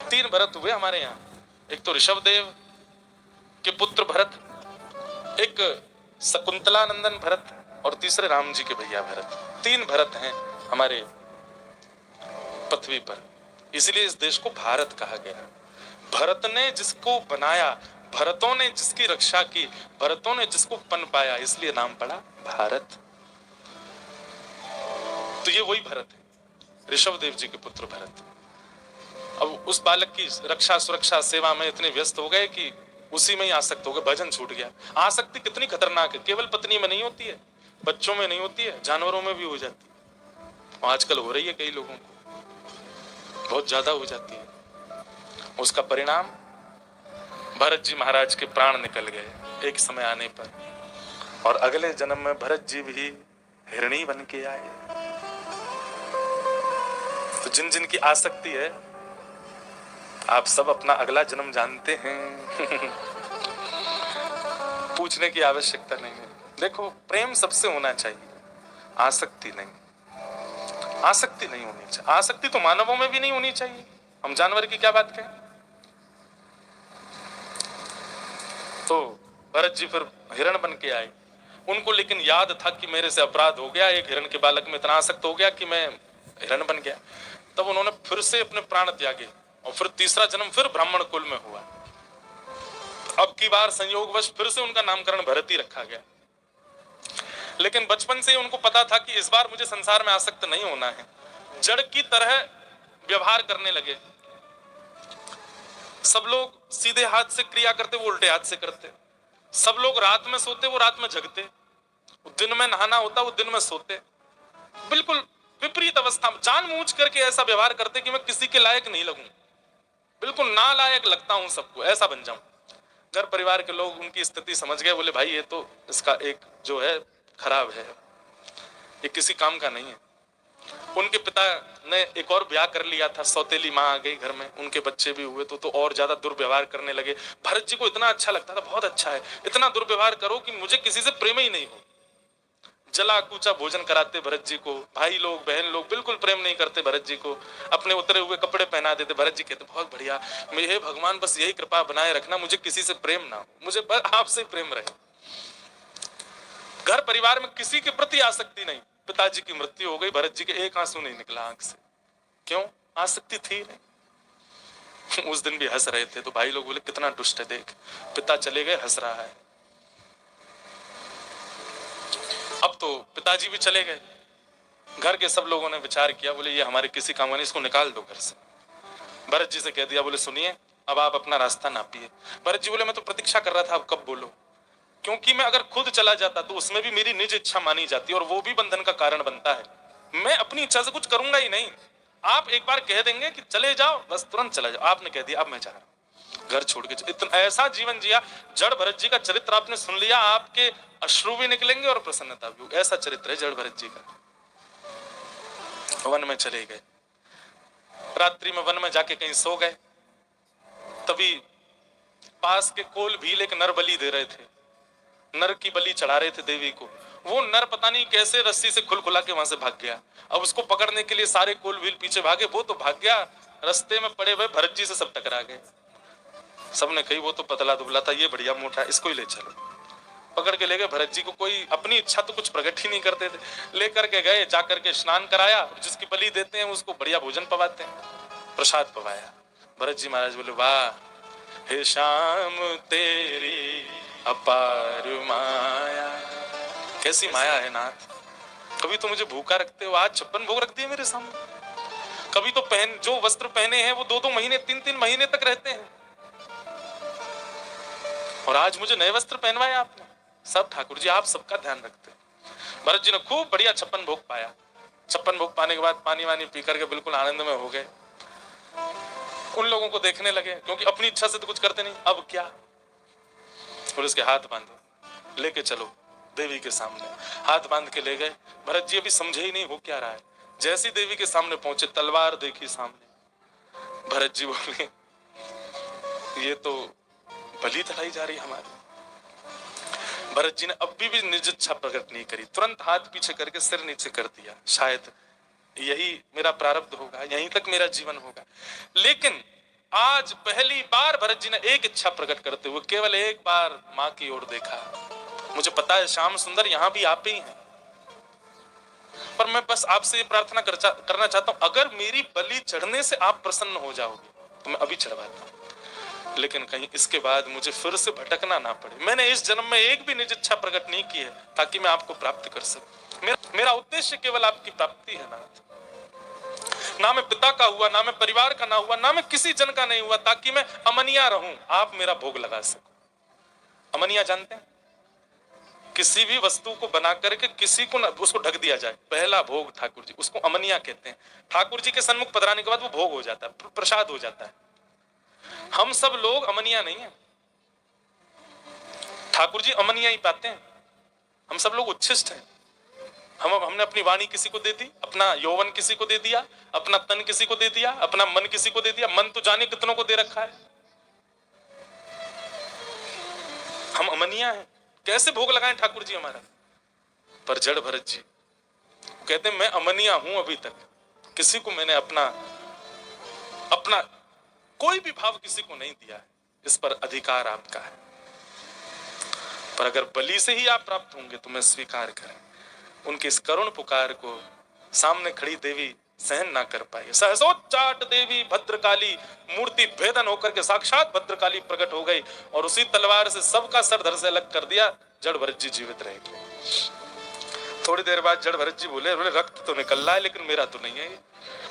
तीन भरत हुए हमारे यहाँ, एक तो ऋषभदेव के पुत्र भरत, एक शकुंतला नंदन भरत और तीसरे राम जी के भैया भरत। तीन भरत हैं हमारे पृथ्वी पर, इसलिए इस देश को भारत कहा गया। भरत ने जिसको बनाया, भरतों ने जिसकी रक्षा की, भरतों ने जिसको पनपाया, इसलिए नाम पड़ा भारत। तो ये वही भरत है, ऋषभदेव जी के पुत्र भरत। अब उस बालक की रक्षा सुरक्षा सेवा में इतने व्यस्त हो गए कि उसी में ही आसक्त हो गए, भजन छूट गया। आसक्ति कितनी खतरनाक है, केवल पत्नी में नहीं होती है, बच्चों में नहीं होती है, जानवरों में भी हो जाती है। आजकल हो रही है, कई लोगों को बहुत ज्यादा हो जाती है। उसका परिणाम भरत जी महाराज के प्राण निकल गए एक समय आने पर, और अगले जन्म में भरत जी भी हिरणी बन के आए। तो जिन जिन की आसक्ति है, आप सब अपना अगला जन्म जानते हैं। पूछने की आवश्यकता नहीं है। देखो, प्रेम सबसे होना चाहिए, आसक्ति नहीं। आसक्ति नहीं होनी चाहिए। आसक्ति तो मानवों में भी नहीं होनी चाहिए, हम जानवर की क्या बात कहें। तो भरत जी फिर हिरण बन के आए। उनको लेकिन याद था कि मेरे से अपराध हो गया, एक हिरण के बालक में इतना आसक्त हो गया कि मैं हिरण बन गया। तब उन्होंने फिर से अपने प्राण त्यागे और फिर तीसरा जन्म फिर ब्राह्मण कुल में हुआ। अब की बार संयोगवश फिर से उनका नामकरण भरत ही रखा गया। लेकिन बचपन से उनको पता था कि इस बार मुझे संसार में आसक्त नहीं होना है। जड़ की तरह व्यवहार करने लगे। सब लोग सीधे हाथ से क्रिया करते, वो उल्टे हाथ से करते। सब लोग रात में सोते, वो रात में जगते। दिन में नहाना होता, वो दिन में सोते। बिल्कुल विपरीत अवस्था में जानबूझ करके ऐसा व्यवहार करते कि मैं किसी के लायक नहीं लगूं, बिल्कुल नालायक लगता हूं सबको, ऐसा बन जाऊं। घर परिवार के लोग उनकी स्थिति समझ गए, बोले भाई ये तो इसका एक जो है खराब है, ये किसी काम का नहीं है। उनके पिता ने एक और ब्याह कर लिया था, सौतेली माँ आ गई घर में, उनके बच्चे भी हुए तो और ज्यादा दुर्व्यवहार करने लगे। भरत जी को इतना अच्छा लगता था, बहुत अच्छा है, इतना दुर्व्यवहार करो कि मुझे किसी से प्रेम ही नहीं हो। जला कूचा भोजन कराते भरत जी को, भाई लोग बहन लोग बिल्कुल प्रेम नहीं करते भरत जी को, अपने उतरे हुए कपड़े पहना देते। भरत जी कहते बहुत बढ़िया, हे भगवान बस यही कृपा बनाए रखना, मुझे किसी से प्रेम ना हो, मुझे बस आपसे प्रेम रहे। घर परिवार में किसी के प्रति आसक्ति नहीं। पिताजी की मृत्यु हो गई, भरत जी के एक आंसू नहीं निकला आंख से। क्यों? आसक्ति थी नहीं। उस दिन भी हंस रहे थे तो भाई लोग बोले कितना दुष्ट है, देख पिता चले गए हंस रहा है। अब तो पिताजी भी चले गए, घर के सब लोगों ने विचार किया, बोले ये हमारे किसी काम का नहीं, इसको निकाल दो घर से। भरत जी से कह दिया, बोले सुनिए अब आप अपना रास्ता नापिए। भरत जी बोले मैं तो प्रतीक्षा कर रहा था, आप कब बोलो, क्योंकि मैं अगर खुद चला जाता तो उसमें भी मेरी निज इच्छा मानी जाती और वो भी बंधन का कारण बनता है। मैं अपनी इच्छा से कुछ करूंगा ही नहीं। आप एक बार कह देंगे कि चले जाओ, बस तुरंत चला जाओ। आपने कह दिया अब मैं जा रहा हूं, घर छोड़ के। इतना ऐसा जीवन जिया, जड़ भरत जी का चरित्र आपने सुन लिया, आपके अश्रु भी निकलेंगे और प्रसन्नता भी। ऐसा चरित्र है जड़ भरत जी का। वन में चले गए, रात्रि में वन में जाके कहीं सो गए। तभी पास के कोल भील एक नर बलि दे रहे थे, नर की बलि चढ़ा रहे थे देवी को। वो नर पता नहीं कैसे रस्सी से खुलखुला के वहां से भाग गया। अब उसको पकड़ने के लिए सारे कोल भील पीछे भागे, वो तो भाग गया, रास्ते में पड़े हुए भरत जी से सब टकरा गए। सबने कही वो तो पतला दुबला था, ये बढ़िया मोटा, इसको ही ले चलो। पकड़ के ले गए भरत जी को। कोई अपनी इच्छा तो कुछ प्रकट ही नहीं करते थे। लेकर के गए, जाकर के स्नान कराया, जिसकी बलि देते हैं उसको बढ़िया भोजन पवाते हैं, प्रसाद पवाया। भरत जी महाराज बोले वाह हे श्याम तेरी अपार माया। कैसी माया है नाथ, कभी तो मुझे भूखा रखते हो, आज 56 भोग रख दिए मेरे सामने। कभी तो जो वस्त्र पहने हैं वो 2-2 महीने 3-3 महीने तक रहते हैं, और आज मुझे नए वस्त्र पहनवाए आपने। सब ठाकुर जी आप सबका ध्यान रखते हैं। भरत जी ने खूब बढ़िया 56 भोग पाया। 56 भोग पाने के बाद पानी वानी पी करके बिल्कुल आनंद में हो गए। उन लोगों को देखने लगे, क्योंकि अपनी इच्छा से तो कुछ करते नहीं। अब क्या, और उसके हाथ बांधो, लेके चलो देवी के सामने। हाथ बांध के ले गए। भरत जी अभी समझे ही नहीं हो क्या रहा है। जैसी देवी के सामने पहुंचे, तलवार देखी सामने। भरत जी बोले ये तो बलि चढ़ाई जा रही हमारी। भरत जी ने अभी भी निज इच्छा प्रकट नहीं करी, तुरंत हाथ पीछे करके सिर नीचे कर दिया। शायद यही मेरा प्रारब्ध होगा, यहीं तक मेरा जीवन होगा। लेकिन आज पहली बार भरत जी ने एक इच्छा प्रकट करते हुए केवल एक बार मां की ओर देखा। मुझे पता है श्याम सुंदर यहां भी आप ही हैं, पर मैं बस आपसे ये प्रार्थना करना चाहता हूं, अगर मेरी बलि चढ़ने से आप प्रसन्न हो जाओगे तो मैं अभी चढ़वाता हूं, लेकिन कहीं इसके बाद मुझे फिर से भटकना ना पड़े। मैंने इस जन्म में एक भी निज इच्छा प्रकट नहीं की है ताकि मैं आपको प्राप्त कर सकूं। मेरा उद्देश्य केवल आपकी प्राप्ति है नाथ। ना मैं पिता का हुआ, ना मैं परिवार का ना हुआ, ना मैं किसी जन का नहीं हुआ, ताकि मैं अमनिया रहूं, आप मेरा भोग लगा सको। अमनिया जानते हैं? किसी भी वस्तु को बना करके किसी को उसको ढक दिया जाए, पहला भोग ठाकुर जी, उसको अमनिया कहते हैं। ठाकुर जी के सन्मुख पधराने के बाद वो भोग हो जाता है, प्रसाद हो जाता है। हम सब लोग अमनिया नहीं है, ठाकुर जी अमनिया ही पाते हैं। हम सब लोग उच्छिष्ट हैं। हमने अपनी वाणी किसी को दे दी, अपना यौवन किसी को दे दिया, अपना तन किसी को दे दिया, अपना मन किसी को दे दिया। मन तो जाने कितनों को दे रखा है। हम अमनिया हैं, कैसे भोग लगाएं ठाकुर जी हमारा? पर जड़ भरत जी कहते हैं मैं अमनिया हूं, अभी तक किसी को मैंने अपना कोई भी भाव किसी को नहीं दिया है, इस पर अधिकार आपका है। पर अगर बलि से ही आप प्राप्त होंगे तो मैं स्वीकार करें। उनके इस करुण पुकार को सामने खड़ी देवी सहन ना कर पाई। सहसोच्चाट देवी भद्रकाली मूर्ति भेदन होकर के साक्षात भद्रकाली प्रकट हो गई और उसी तलवार से सबका सर धड़ से अलग कर दिया। जड़ भरत जी जीवित रह गए। थोड़ी देर बाद जड़ भरत जी बोले रक्त तो निकल रहा है लेकिन मेरा तो नहीं है।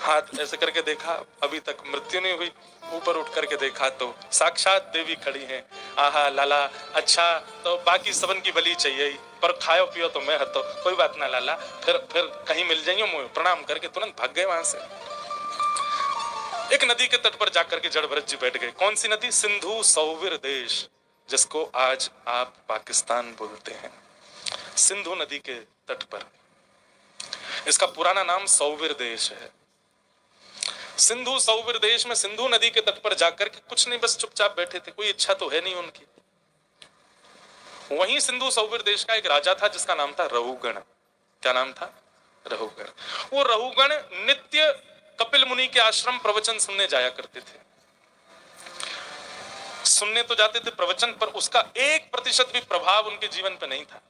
हाथ ऐसे करके देखा, अभी तक मृत्यु नहीं हुई। ऊपर उठ करके देखा तो साक्षात देवी खड़ी हैं। आहा लाला, अच्छा तो बाकी सबन की बलि चाहिए, पर खाओ पियो तो मैं हतो, कोई बात ना लाला, फिर कहीं मिल जाएंगे। मुझे प्रणाम करके तुरंत भाग गए वहां से। एक नदी के तट पर जाकर के जड़ भरत जी बैठ गए। कौन सी नदी? सिंधु सौवीर देश, जिसको आज आप पाकिस्तान बोलते हैं। सिंधु नदी के तट पर, इसका पुराना नाम सौवीर देश है। सिंधु सौवीर देश में सिंधु नदी के तट पर जाकर के कुछ नहीं, बस चुपचाप बैठे थे, कोई इच्छा तो है नहीं उनकी। वहीं सिंधु सौवीर देश का एक राजा था जिसका नाम था रहुगण। क्या नाम था? रहुगण। वो रहुगण नित्य कपिल मुनि के आश्रम प्रवचन सुनने जाया करते थे। सुनने तो जाते थे प्रवचन, पर उसका 1% भी प्रभाव उनके जीवन पर नहीं था।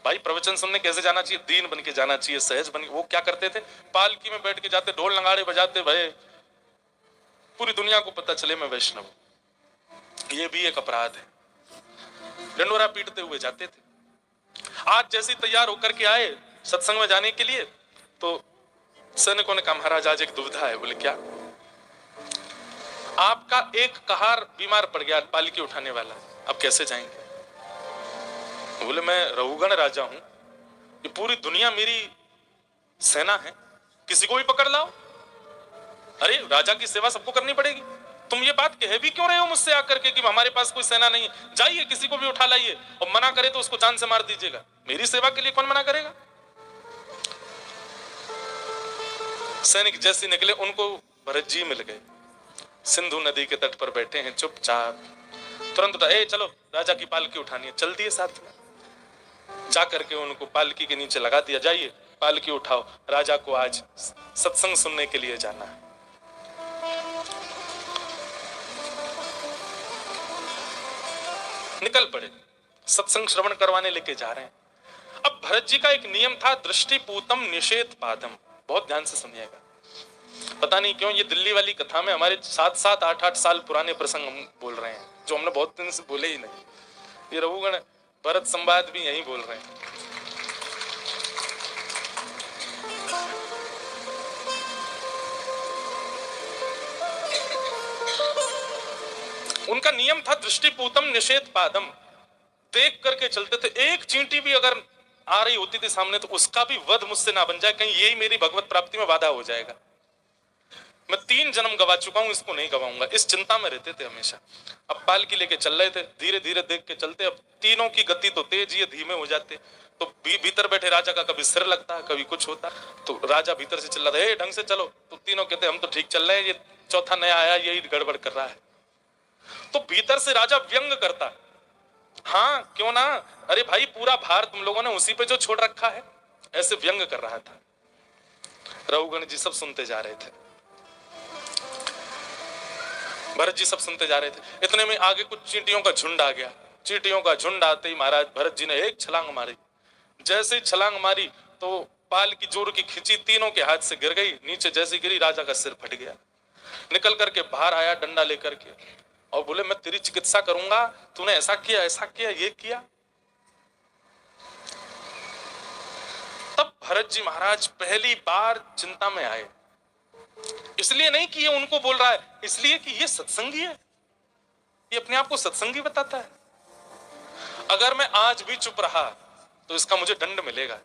भाई प्रवचन सुनने कैसे जाना चाहिए? दीन बन के जाना चाहिए, सहज बन के। वो क्या करते थे? पालकी में बैठ के जाते, ढोल नगाड़े बजाते, भाई पूरी दुनिया को पता चले मैं वैष्णव। ये भी एक अपराध है। डंडोरा पीटते हुए जाते थे। आज जैसे तैयार होकर के आए सत्संग में जाने के लिए तो सैनिकों ने कहा महाराज आज एक दुविधा है। बोले क्या? आपका एक कहार बीमार पड़ गया, पालकी उठाने वाला, अब कैसे जाएंगे? बोले मैं रहुगण राजा हूं, ये पूरी दुनिया मेरी सेना है, किसी को भी पकड़ लाओ। अरे राजा की सेवा सबको करनी पड़ेगी। तुम ये बात कह भी क्यों रहे हो मुझसे आकर के कि हमारे पास कोई सेना नहीं है? जाइए किसी को भी उठा लाइए, और मना करे तो उसको जान से मार दीजिएगा। मेरी सेवा के लिए कौन मना करेगा? सैनिक जैसे निकले उनको भरत जी मिल गए। सिंधु नदी के तट पर बैठे हैं चुपचाप। तुरंत उठा, ए चलो राजा की पालकी उठानी है। चल दिए साथ में, जाकर के उनको पालकी के नीचे लगा दिया। जाइए पालकी उठाओ, राजा को आज सत्संग सुनने के लिए जाना है। निकल पड़े, सत्संग श्रवण करवाने लेके जा रहे हैं। अब भरत जी का एक नियम था, दृष्टिपूतम निषेध पादम। बहुत ध्यान से सुनिएगा। पता नहीं क्यों ये दिल्ली वाली कथा में हमारे 7-7, 8-8 साल पुराने प्रसंग हम बोल रहे हैं, जो हमने बहुत दिन से बोले ही नहीं। ये रघुगण भरत संवाद भी यही बोल रहे हैं। उनका नियम था दृष्टिपूतम निषेध पादम। देख करके चलते थे। एक चींटी भी अगर आ रही होती थी सामने तो उसका भी वध मुझसे ना बन जाए, कहीं यही मेरी भगवत प्राप्ति में बाधा हो जाएगा। मैं 3 जन्म गवा चुका हूं, इसको नहीं गवाऊंगा, इस चिंता में रहते थे हमेशा। अब पालकी लेके चल रहे थे, धीरे धीरे देख के चलते। अब तीनों की गति तो तेज, ये धीमे हो जाते। तो भीतर बैठे राजा का कभी सिर लगता, कभी कुछ होता। तो राजा भीतर से चिल्लाता, ए ढंग से चलो। तो तीनों कहते हम तो ठीक चल रहे हैं, ये चौथा नया आया यही गड़बड़ कर रहा है। तो भीतर से राजा व्यंग करता, हाँ क्यों ना, अरे भाई पूरा भार तुम लोगों ने उसी पे जो छोड़ रखा है। ऐसे व्यंग कर रहा था। रघुगण जी सब सुनते जा रहे थे। भरत जी सब सुनते जा रहे थे। इतने में आगे कुछ चींटियों का झुंड आ गया। चींटियों का झुंड आते ही महाराज भरत जी ने एक छलांग मारी। जैसे ही छलांग मारी तो पाल की जोर की खिंची, तीनों के हाथ से गिर गई। नीचे जैसे गिरी, राजा का सिर फट गया। निकल करके बाहर आया डंडा लेकर के और बोले मैं तेरी चिकित्सा करूंगा, तूने ऐसा किया, ये किया। तब भरत जी महाराज पहली बार चिंता में आए। इसलिए नहीं कि ये उनको बोल रहा है, इसलिए कि ये सत्संगी है, ये अपने आप को सत्संगी बताता है। अगर मैं आज भी चुप रहा तो इसका मुझे दंड मिलेगा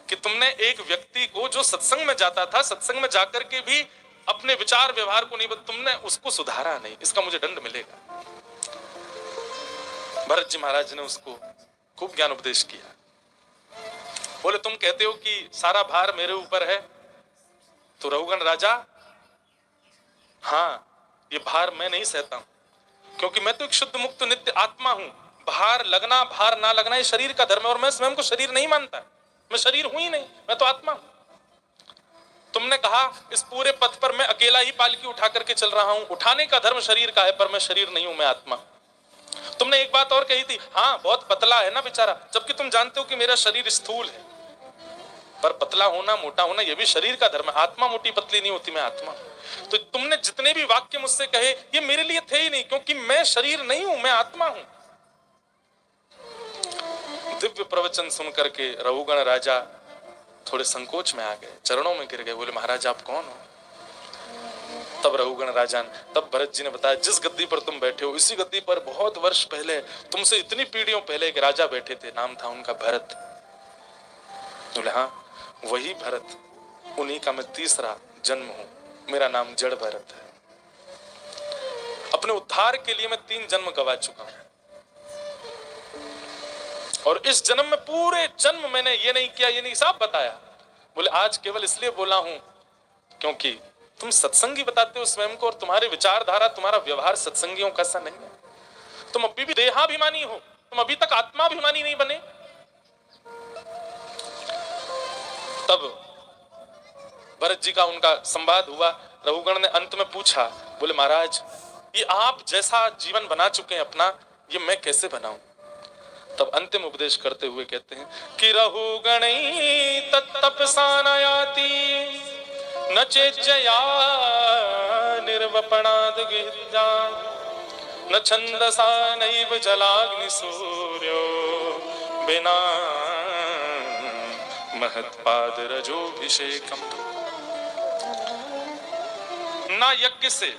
कि तुमने एक व्यक्ति को जो सत्संग में जाता था, सत्संग में जाकर के भी अपने विचार व्यवहार को नहीं, तुमने उसको सुधारा नहीं, इसका मुझे दंड मिलेगा। भरत जी महाराज ने उसको खूब ज्ञान उपदेश किया। बोले तुम कहते हो कि सारा भार मेरे ऊपर है, तो रघुगण राजा, हाँ ये भार मैं नहीं सहता हूं, क्योंकि मैं तो एक शुद्ध मुक्त नित्य आत्मा हूं। भार लगना भार ना लगना ये शरीर का धर्म है, और मैं स्वयं को शरीर नहीं मानता। मैं शरीर हूं ही नहीं, मैं तो आत्मा हूं। तुमने कहा इस पूरे पथ पर मैं अकेला ही पालकी उठा करके चल रहा हूं, उठाने का धर्म शरीर का है, पर मैं शरीर नहीं हूं, मैं आत्मा। तुमने एक बात और कही थी, हाँ बहुत पतला है ना बेचारा, जबकि तुम जानते हो कि मेरा शरीर स्थूल है। पर पतला होना मोटा होना ये भी शरीर का धर्म है, आत्मा मोटी पतली नहीं होती, मैं आत्मा। तो तुमने जितने भी वाक्य मुझसे कहे ये मेरे लिए थे ही नहीं, क्योंकि मैं शरीर नहीं हूं, मैं आत्मा हूं। दिव्य प्रवचन सुन करके रघुगण राजा थोड़े संकोच में आ गए, चरणों में गिर गए। बोले महाराज आप कौन हो? तब रघुगण राजा ने, तब भरत जी ने बताया जिस गद्दी पर तुम बैठे हो, इसी गद्दी पर बहुत वर्ष पहले, तुमसे इतनी पीढ़ियों पहले एक राजा बैठे थे, नाम था उनका भरत। बोले हाँ वही भरत, उन्हीं का मैं तीसरा जन्म हूं, मेरा नाम जड़ भरत है। अपने उद्धार के लिए मैं 3 जन्म गवा चुका हूं, और इस जन्म में पूरे जन्म मैंने ये नहीं किया, ये नहीं सब बताया। बोले आज केवल इसलिए बोला हूं क्योंकि तुम सत्संगी बताते हो स्वयं को, और तुम्हारे विचारधारा तुम्हारा व्यवहार सत्संगियों का सा नहीं है। तुम अभी भी देहाभिमानी हो, तुम अभी तक आत्माभिमानी नहीं बने। तब भरत जी का उनका संवाद हुआ। रघुगण ने अंत में पूछा, बोले महाराज ये आप जैसा जीवन बना चुके हैं अपना, ये मैं कैसे बनाऊं? तब अंतिम उपदेश करते हुए कहते हैं कि रघुगणई तत्तपसा नयाति न चेज्जया निर्वपणाद गिरिजा न छंदसा नैव जलाग्नि सूर्यो बिना महत्पाद रजोभिषेकम। ना यज्ञ से,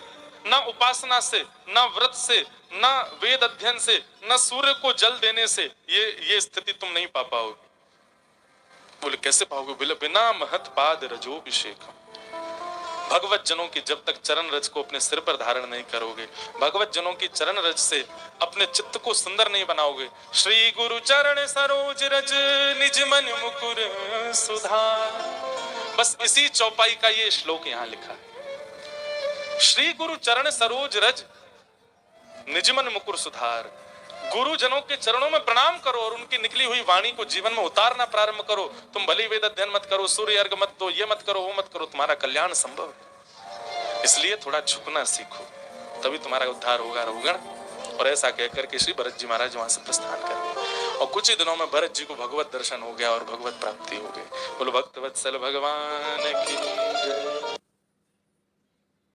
ना उपासना से, ना व्रत से, ना वेद अध्ययन से, ना सूर्य को जल देने से ये स्थिति तुम नहीं पा पाओगे। बोले कैसे पाओगे? बोले बिना महत्पाद रजोभिषेकम। भगवत जनों की जब तक चरण रज को अपने सिर पर धारण नहीं करोगे, भगवत जनों की चरण रज से अपने चित्त को सुंदर नहीं बनाओगे। श्री गुरु चरण सरोज रज निज मन मुकुर सुधार। बस इसी चौपाई का ये श्लोक यहां लिखा है। श्री गुरु चरण सरोज रज निजमन मुकुर सुधार। गुरुजनों के चरणों में प्रणाम करो और उनकी निकली हुई वाणी को जीवन में उतारना प्रारंभ करो। तुम भली वेद अध्ययन मत करो, सूर्य अर्घ मत दो, ये मत करो, वो मत करो, तुम्हारा कल्याण संभव है। इसलिए थोड़ा झुकना सीखो, तभी तुम्हारा उद्धार होगा रघुगण। और ऐसा कहकर के श्री भरत जी महाराज वहां से प्रस्थान कर, और कुछ ही दिनों में भरत जी को भगवत दर्शन हो गया और भगवत प्राप्ति हो गई। बोलो भक्तवत्सल भगवान की जय।